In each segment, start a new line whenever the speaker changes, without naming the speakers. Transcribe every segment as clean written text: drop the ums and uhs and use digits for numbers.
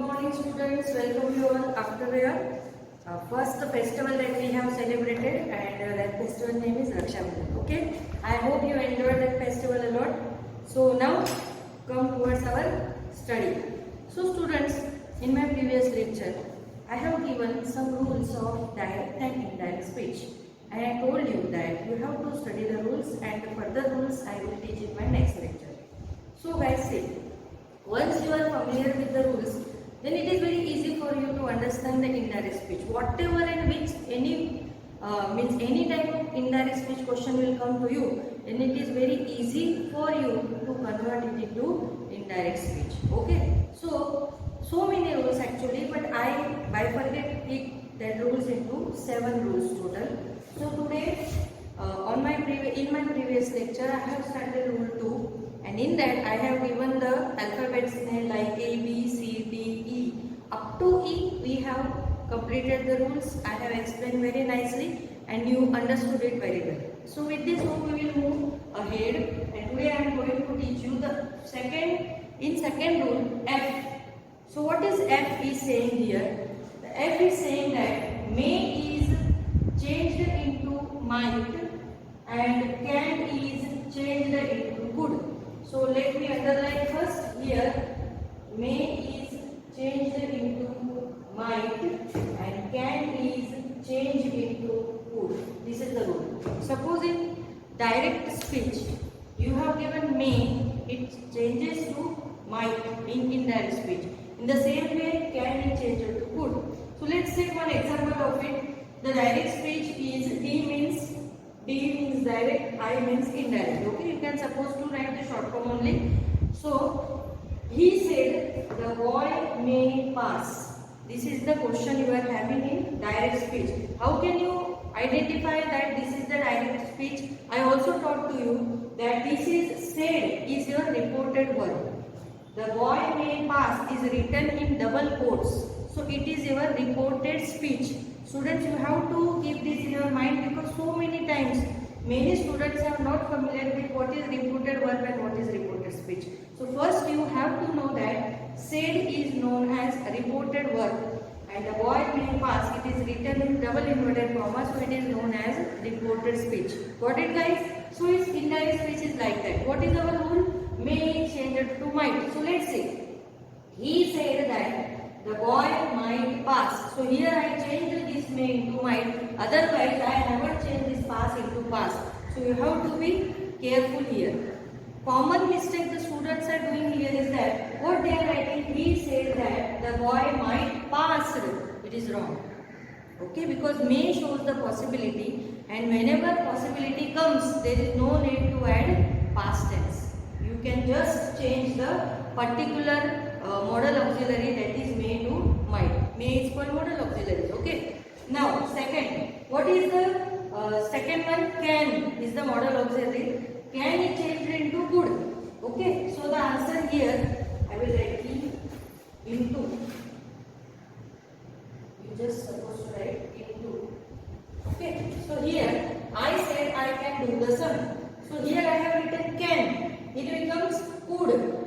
morning students, welcome you all after your first festival that we have celebrated, and that festival name is Raksha Bandhan. Okay, I hope you enjoyed that festival a lot. So now come towards our study. So students, in my previous lecture I have given some rules of direct and indirect speech, and I told you that you have to study the rules, and the further rules I will teach in my next lecture. So guys, see, once you are familiar with the rules, then it is very easy for you to understand the indirect speech. Whatever and which any type of indirect speech question will come to you, then it is very easy for you to convert it into indirect speech. Okay, so many rules actually, but I bifurcate that rules into 7 rules total. So today in my previous lecture I have started rule 2, and in that I have given the alphabets like A, B, C, D, E. Up to E we have completed the rules. I have explained very nicely and you understood it very well. So with this rule we will move ahead, and today I am going to teach you the second rule, F. So what is F is saying here? The F is saying that may is changed into might and can is changed into could. So let me underline first here, may is changed into might and can is changed into could. This is the rule. Suppose in direct speech you have given may, it changes to might in indirect speech. In the same way can is changed to could. So let's take one example of it. The direct speech is D means direct, I means indirect. Okay, you can suppose to write the short form only. So he said the boy may pass. This is the question you are having in direct speech. How can you identify that this is the direct speech? I also taught to you that this is said is your reported word. The boy may pass is written in double quotes. So it is your reported speech. Students, you have to keep this in your mind, because so many times many students are not familiar with what is reported verb and what is reported speech. So first you have to know that said is known as reported verb, and the boy may pass, it is written in double inverted comma, so it is known as reported speech. Got it guys? So its indirect speech is like that. What is our rule? May is changed to might. So let's see. He said that the boy might pass. So here I changed this may into might. Otherwise I never change this pass into pass. So you have to be careful here. Common mistake the students are doing here is that what they are writing, he said that the boy might pass. It is wrong. Okay, because may shows the possibility, and whenever possibility comes there is no need to add past tense. You can just change the particular modal auxiliary, that is may to might. May is called modal auxiliaries. Okay. Now second, what is the second one? Can is the modal auxiliary. Can is changed into could. Okay. So the answer here I will write into. You just supposed to write into. Okay. So here I said I can do the sum. So here I have written can. It becomes could.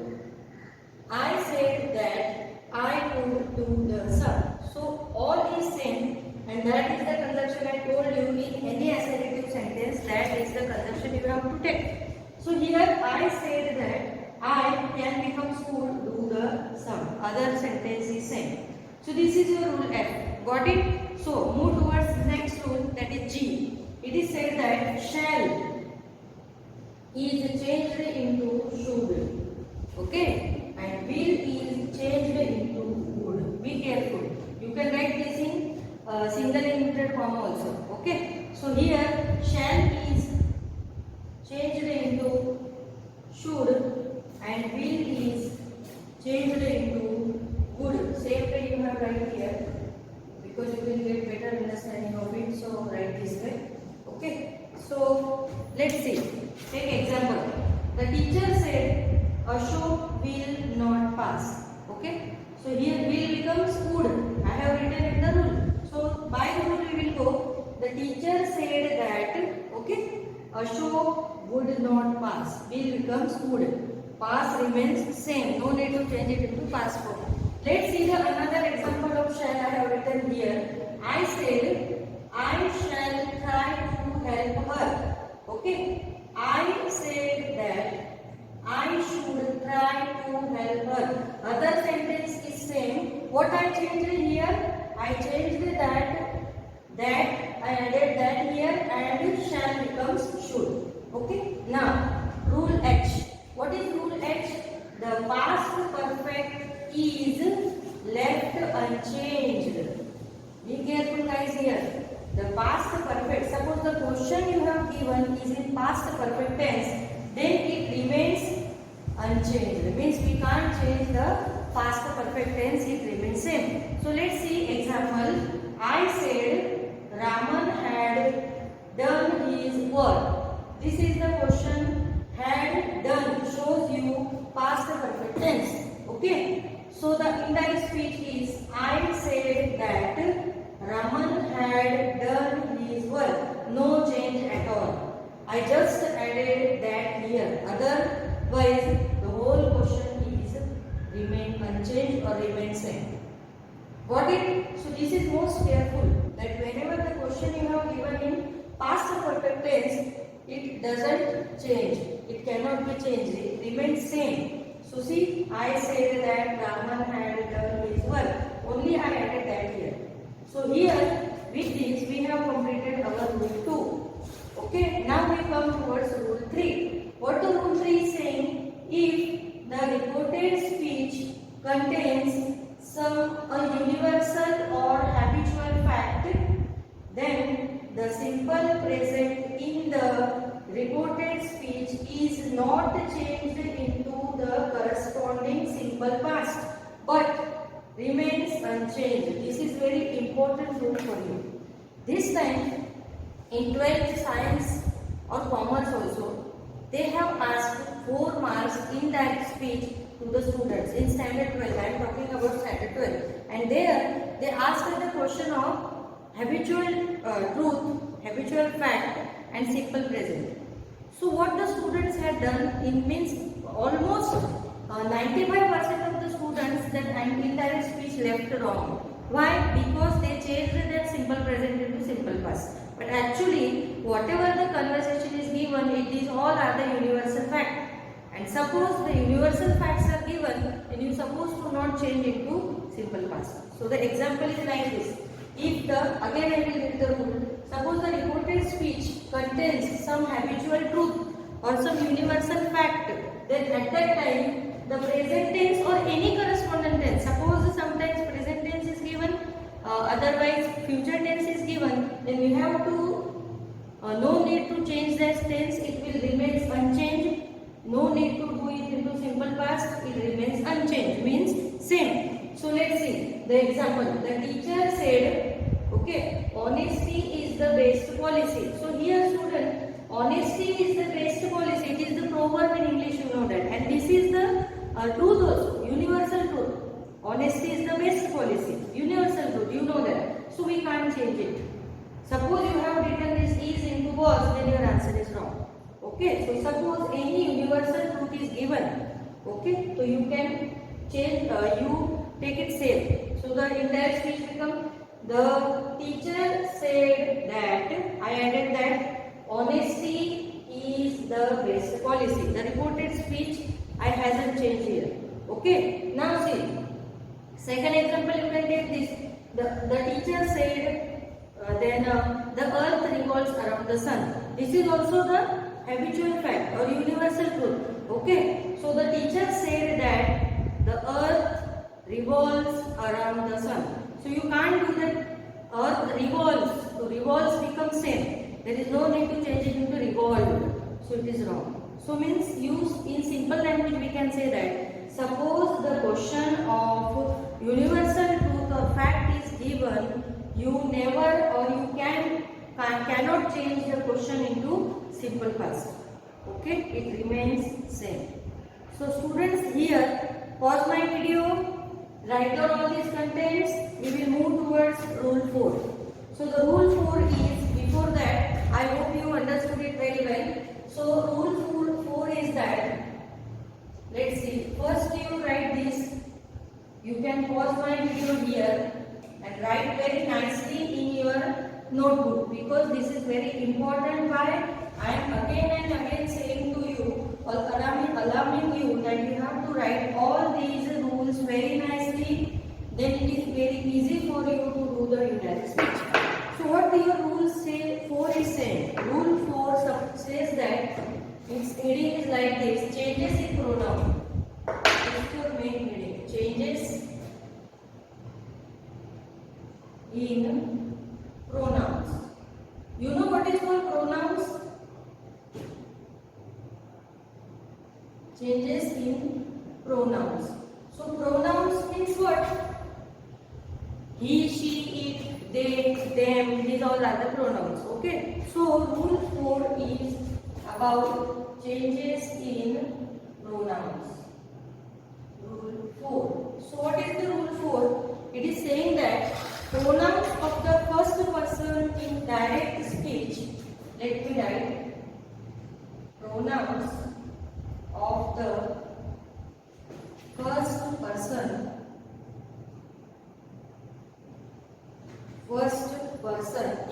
I said that I could do the sum. So all is same, and that is the conjunction I told you in any assertive sentence. That is the conjunction you have to take. So here I said that I can becomes could do the sum. Other sentence is same. So this is your rule F. Got it? So move towards the next rule, that is G. It is said that shall is changed into should. Okay? And will is changed into would. Be careful. You can write this in single inverted comma also. Okay. So here shall is changed into should and will is changed into would. Same way you have write here, because you will get better understanding of it. So write this way. Okay. So let's see. Take example. The teacher said Ashok will not pass. Okay. So here will becomes would. I have written in the rule. So by the rule we will go. The teacher said that okay, Ashok would not pass. Will becomes would. Pass remains same. No need to change it into past form. Let's see the another example of shall I have written here. I said, I shall try to help her. Okay. I said that I should try to help her. Other sentence is same. What I changed here? I changed that I added that here and shall becomes should. Okay. Now rule H. What is rule H? The past perfect is left unchanged. Be careful guys here. The past perfect. Suppose the question you have given is in past perfect tense, then it remains unchanged. It means we can't change the past perfect tense, it remains same. So let's see example. I said Raman had done his work. This is the question. Had done shows you past perfect tense. Okay. So the indirect speech is I said that Raman had done his work. No change at all. I just added that here. Otherwise, the whole question is remain unchanged or remain same. Got it? So this is most careful that whenever the question you have given in past perfect tense, it doesn't change. It cannot be changed. It remains same. So see, I said that Raman had done his work. Only I added that here. So here, with this, we have completed our rule 2. Okay, now we come towards rule 3. What the rule 3 is saying? If the reported speech contains a universal or habitual fact, then the simple present in the reported speech is not changed into the corresponding simple past, but remains unchanged. This is very important rule for you. This time in 12th science or commerce also, they have asked 4 marks in that speech to the students in standard 12. I am talking about standard 12. And there they asked the question of habitual truth, habitual fact and simple present. So what the students had done, it means almost 95% of the students that indirect speech left wrong. Why? Because they changed that simple present into simple past. But actually, whatever the conversation is given, it is all are the universal fact. And suppose the universal facts are given, then you are supposed to not change into simple past. So the example is like this. If again I will read the rule. Suppose the reported speech contains some habitual truth or some universal fact, then at that time the present tense or any corresponding tense, suppose sometimes present tense is given, otherwise future tense is given, then we have to no need to change that tense, it will remain unchanged. No need to do it into simple past, it remains unchanged, means same. So let's see the example. The teacher said, okay, honesty is the best policy. So here student, honesty is the best policy. It is the proverb in English, you know that. And this is the truth also, universal truth. Honesty is the best policy, universal truth, you know that. So we can't change it. Suppose you have written this is into was, then your answer is wrong. Okay, so suppose any universal truth is given. Okay, so you can change, you take it same. So the indirect speech become the teacher said that, I added that honesty is the best policy. The reported speech I hasn't changed here. Okay, now see. Second example you can take this. The teacher said the earth revolves around the sun. This is also the habitual fact or universal truth. Okay, so the teacher said that the earth revolves around the sun. So you can't do that. Earth revolves. So revolves becomes same. There is no need to change it into revolve. So it is wrong. So means use in simple language we can say that suppose the question of universal truth or fact is given, you never or you cannot change the question into simple past. Okay, it remains same. So students, here pause my video, write down all these contents. We will move towards rule 4. So the rule 4 is, before that I hope you understood it very well. So rule 4 is that, let's see, first you write this, you can pause my video here and write very nicely in your notebook, because this is very important. Why I am again and again saying to you, or alarming you, that you have to write all these rules very nicely. Then it is very easy for you to do the indirect speech. So what do your rules say? 4 is saying. Rule 4 says that its heading is like this: changes in pronoun. This is your main heading. Changes in pronouns. You know what is called pronouns? Changes in pronouns. So pronouns means what? He, she, it, they, them, these all are the pronouns. Okay. So rule 4 is about changes in pronouns. Rule 4. So what is the rule 4? It is saying that pronouns of the first person in direct speech. Let me write. Pronouns of the first person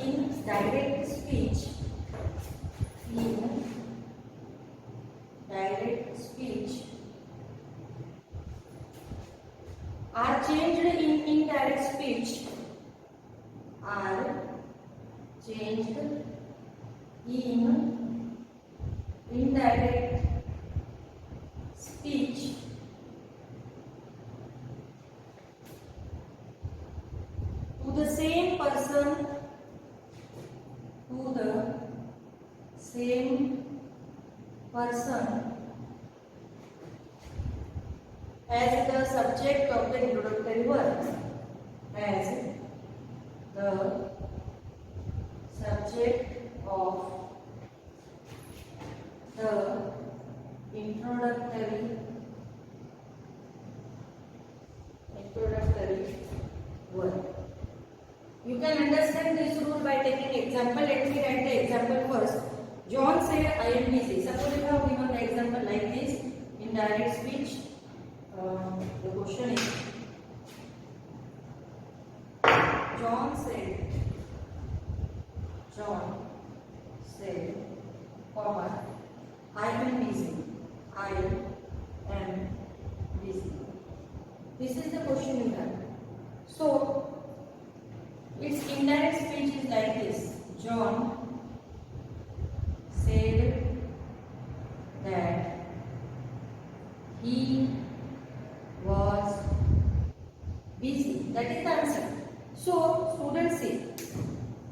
in direct speech, are changed in indirect speech, to the same person as the subject of the introductory verb. As the subject of the introductory word. You can understand this rule by taking example. Let me write the example first. John said, I am busy. Suppose you have given the example like this in direct speech. The question is, John said, comma, I am busy. This is the question you have. So, its indirect speech is like this. John said that he was busy. That is the answer. So, students see,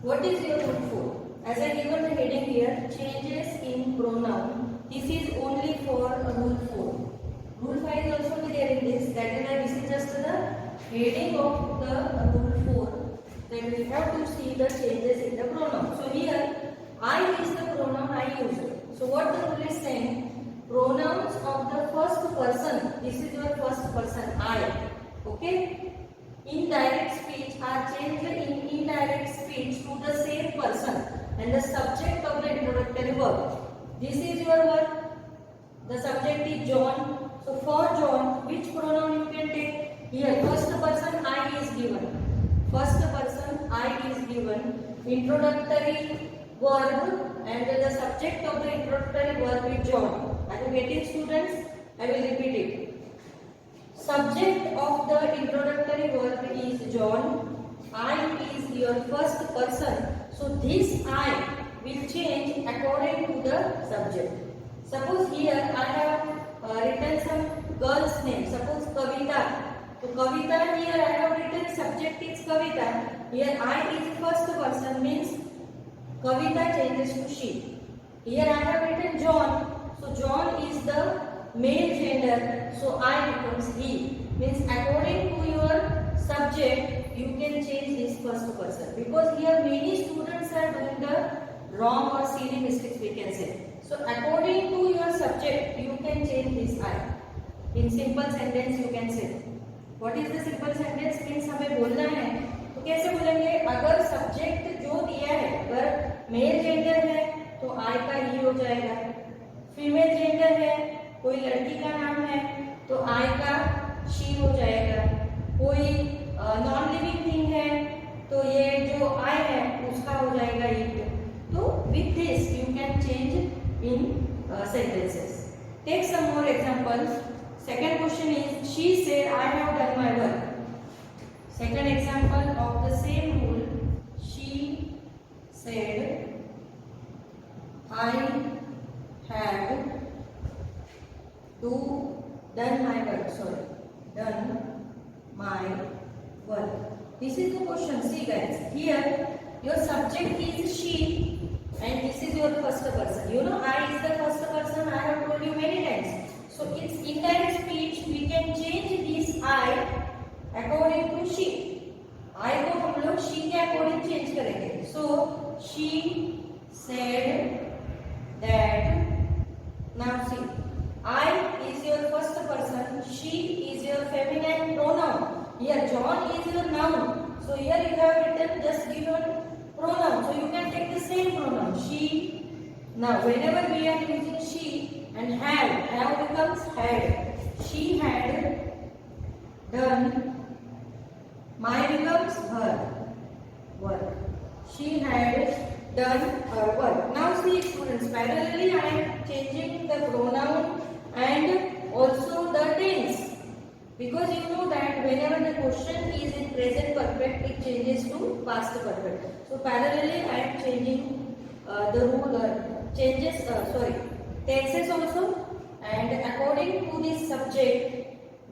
what is your rule 4? As I given the heading here, changes in pronoun. This is only for rule 4. Rule 5 is also there in this. That is why this is just the heading of the rule 4. Then we have to see the changes in the pronoun. So here, I is the pronoun I used. So what the rule is saying? Pronouns of the first person. This is your first person, I. Okay? Indirect speech are changed in indirect speech to the same person and the subject of the introductory verb. This is your verb. The subject is John. So for John, which pronoun you can take? Here, first person I is given. First person I is given. Introductory verb and the subject of the introductory verb is John. Are you getting, students? I will repeat it. Subject of the introductory verb is John. I is your first person. So this I will change according to the subject. Suppose here I have written some girl's name. Suppose Kavita. So Kavita, here I have written subject is Kavita. Here I is first person, means Kavita changes to she. Here I have written John. So John is the male gender. So I becomes he. Means according to your subject, you can change this first person. Because here many students are doing the wrong or silly mistakes, we can say. So according to your subject, you can change this I. In simple sentence you can say. What is the simple sentence? Means हमें बोलना है तो कैसे बोलेंगे? अगर subject जो दिया है, अगर मेल जेंडर है तो I का ही हो जाएगा. फीमेल जेंडर है, कोई लड़की का नाम है तो I का she हो जाएगा. कोई नॉन लिविंग थिंग है तो ये जो I है उसका हो जाएगा it. तो with this you can change in sentences. Take some more examples. Second question is she said I have done my work. Second example of the same rule. She said I have done my work. Sorry, done my work. This is the question. See guys, here your subject is she and this is your first person. You know I is the first person. I have told you many times. So it's indirect speech. We can change this I according to she. I को हम लोग she के according change करेंगे. So she said that. Now see, I is your first person, she is your feminine pronoun. Here John is your noun. So here you have written just given pronoun. So you can take the same pronoun. She. Now whenever we are using she and have becomes had. She had done. My becomes her work. She had done her work. Now see students, parallelly I am changing the pronoun and also the tense. Because you know that whenever the question is in present perfect, it changes to past perfect. So parallelly I am changing the rule tenses also, and according to this subject,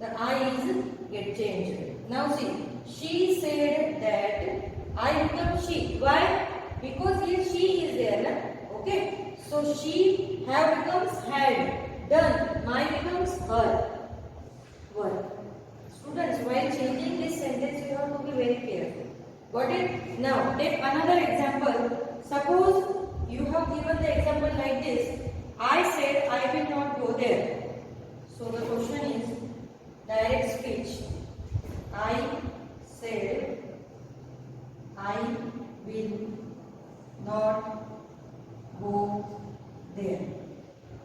the I is get changed. Now see, she said that I become she. Why? Because here she is there, na? Okay. So she have becomes had, done. My becomes her work. Students, while changing this sentence, you have to be very careful. Got it? Now take another example. Suppose you have given the example like this. I said I will not go there. So the question is direct speech. I said I will not go there.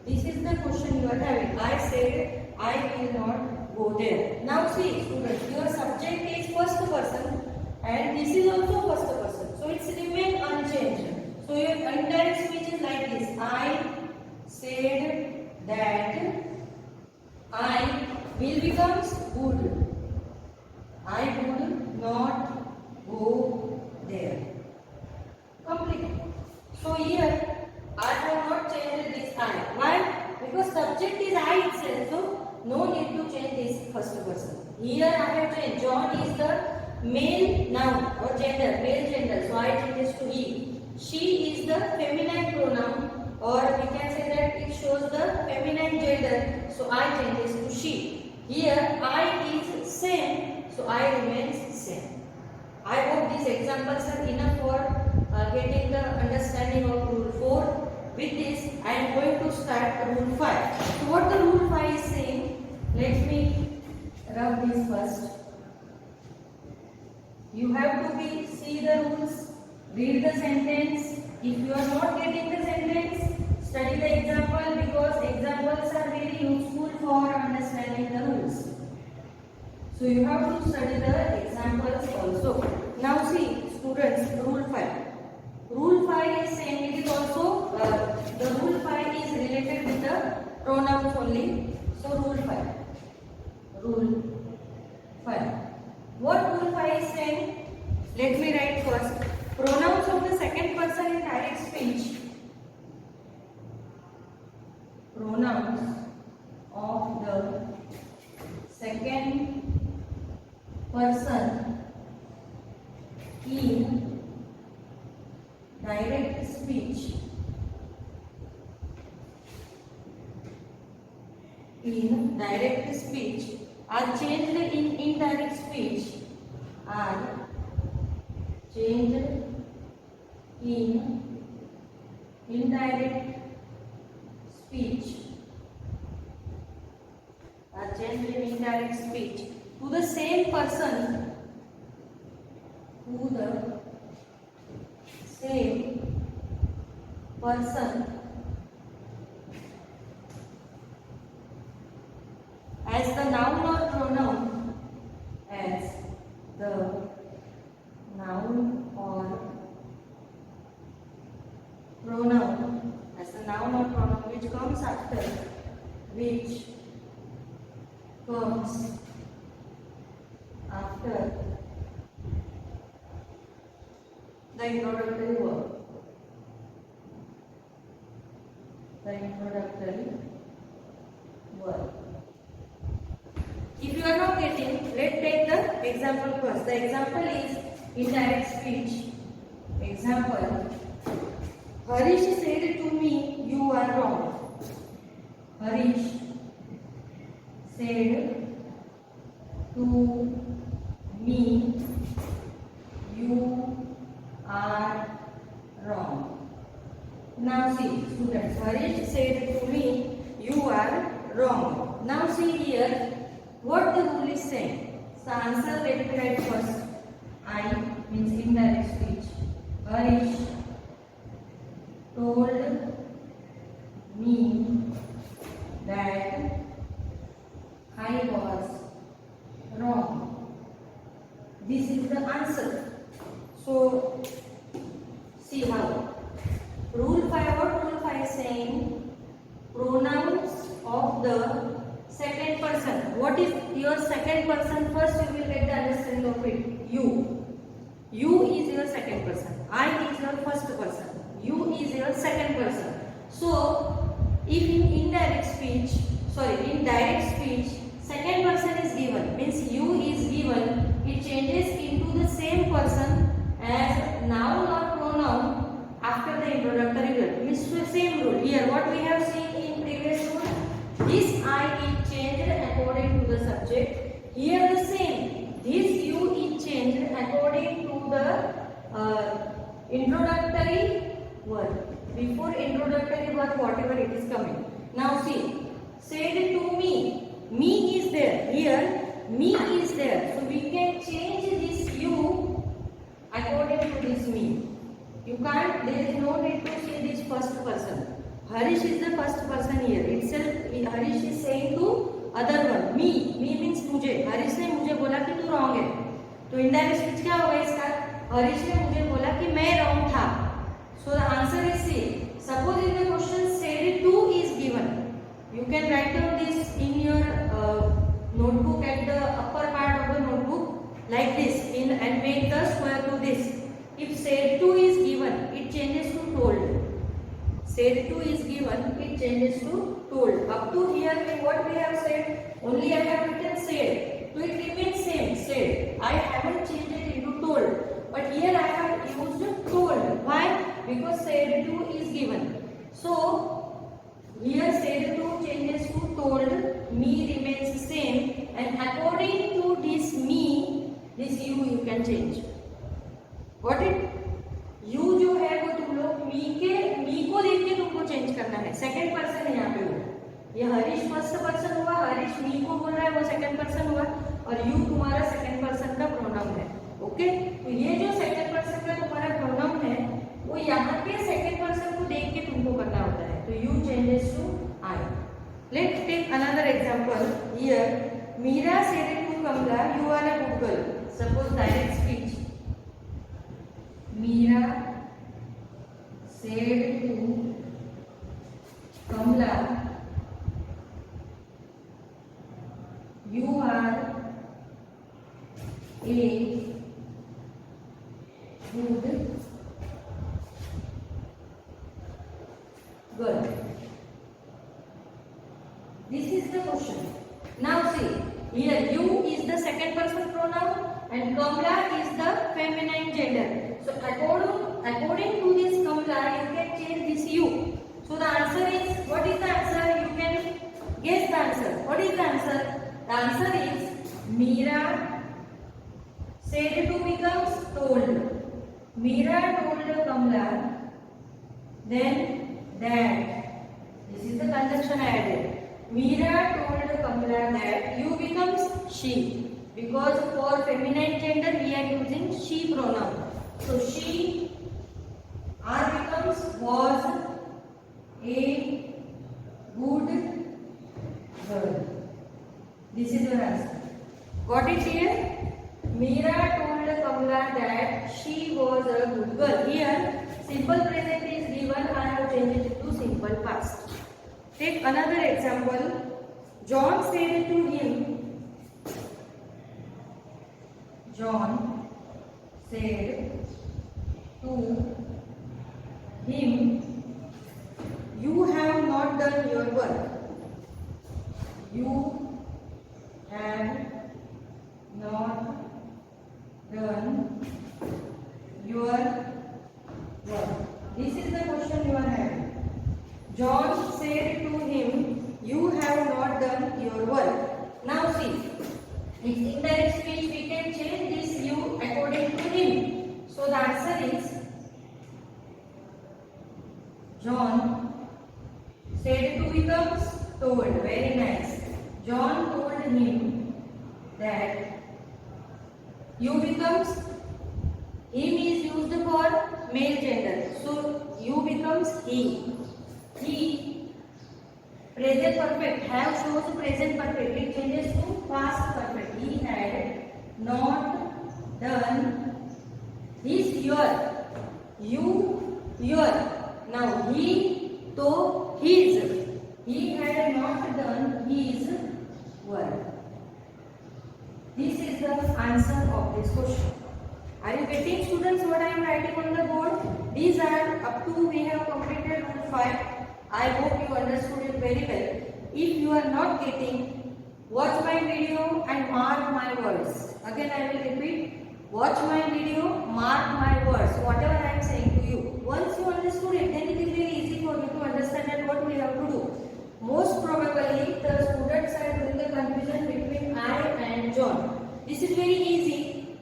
This is the question you are having. I said I will not go there. Now see students, your subject is first person and this is also first person. So it's remain unchanged. So your indirect speech is like this. I said that I will becomes would. I would not go there. Complete. So here I have not changed this I. Why? Because subject is I itself. So no need to change this first person. Here I have changed. John is the male noun or gender, male gender. So I change this to he. She is the feminine pronoun, or we can say that it shows the feminine gender. So I change this to she. Here I is same. So I remains same. I hope these examples are enough for getting the understanding of rule 4. With this, I am going to start rule 5. So what the rule 5 is saying, let me rub this first. You have to see the rules, read the sentence. If you are not getting the sentence, study the example, because examples are very useful for understanding the rules. So you have to study the examples also. Now see students, rule 5. Rule 5 is saying it is also, the rule 5 is related with the pronouns only. So rule 5. Rule 5. What rule 5 is saying? Let me write first. Pronouns of the second person in direct speech. Pronouns of the second person in direct speech. In direct speech are changed in indirect speech. Are changed in indirect speech. Are changed in indirect speech to the same person. To the same person as the noun or pronoun, as after which comes after the introductory word. The introductory word. If you are not getting, let's take the example first. The example is indirect speech. Example: Harish said to me, "You are wrong." Harish said to me, "You are wrong." Now see, students, Harish said to me, "You are wrong." Now see here what the rule is saying. So answer let me write first. I means indirect speech. Harish told me that I was wrong. This is the answer. So see how. Rule 5, what Rule 5 is saying? Pronouns of the second person. What is your second person? First you will get the understanding of it. You. You is your second person. I is your first person. You is your second person. So if in indirect speech, in direct speech, second person is given, means you is given, it changes into the same person as noun or pronoun after the introductory word. Means the same rule. Here what we have seen in previous rule, this I is changed according to the subject. Here the same. This you is changed according to the introductory word. Before introductory word, whatever it is coming. Now see, said to me. Me is there. Here me is there. So we can change this you according to this me. You can't, there is no need to say this first person. Harish is the first person here. Itself Harish is saying to other one. Me means मुझे. हरीश ने मुझे बोला कि तू wrong है. तो indirect speech क्या होगा इसका? हरीश ने मुझे बोला कि मैं wrong था. So the answer is C. Suppose in the question said to is given. You can write down this in your notebook at the upper part of the notebook like this and make the square to this. If said to is given, it changes to told. Said to is given, it changes to told. Up to here, what we have said, only I have written said. So it remains same, said. I haven't changed it into told. But here I have used told. Why? Because said to is given. So here said to changes to told. Me remains same. And according to this me, this you can change. Got it? You जो है वो तुम लोग मी को देख के तुमको change करना है. सेकंड पर्सन है यहाँ पे वो. ये हरीश फर्स्ट पर्सन हुआ, हरीश मी को बोल रहा है, वो सेकंड पर्सन हुआ, और यू तुम्हारा सेकंड पर्सन का प्रोनाउन है. ओके, तो ये जो सेकंड पर्सन का तुम्हारा प्रोनाउन है वो यहाँ पे सेकंड पर्सन को देख के तुमको करना होता है. तो you changes to I. Let's take another example. Here Meera said to Kamala, you are a good girl. Suppose direct speech. Meera said to Kamla, "You are a good girl." This is the question. Now see, here you is the second person pronoun and Kamla is the feminine gender. So according to this Kamla, you can change this you. So the answer is, what is the answer? You can guess the answer. What is the answer? The answer is Meera said to becomes told. Meera told Kamla, then that. This is the conjunction I added. Meera told Kamla that you becomes she. Because for feminine gender we are using she pronoun. So she, R becomes was a good girl. This is your answer. Got it here? Meera told Kamla that she was a good girl. Here simple present is given. I have changed it to simple past. Take another example. John said to him, John said to him, you have not done your work. You have not done your work. This is the question you are having. John said to him, you have not done your work. Now see, in indirect speech we can change this you according to him. So the answer is John said to becomes told. Very nice. John told him that you becomes him is used for male gender. So you becomes he. He present perfect have shows present perfect. It changes to past perfect. He had not done his your. You your. Now he to his. He had not done his work. This is the answer of this question. Are you getting, students, what I am writing on the board? These are up to we have completed rule 5. I hope you understood it very well. If you are not getting, watch my video and mark my words. Again I will repeat. Watch my video, mark my words. Whatever I am saying to you. Once you understood it, then it is very easy for you to understand that what we have to do. Most probably the students are doing the confusion between I and John. This is very easy.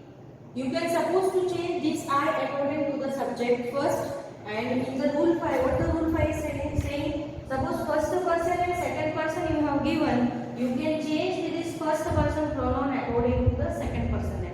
You can suppose to change this I according to the subject first, and in the rule 5, what the rule 5 is saying, suppose first person and second person you have given, you can change this first person pronoun according to the second person.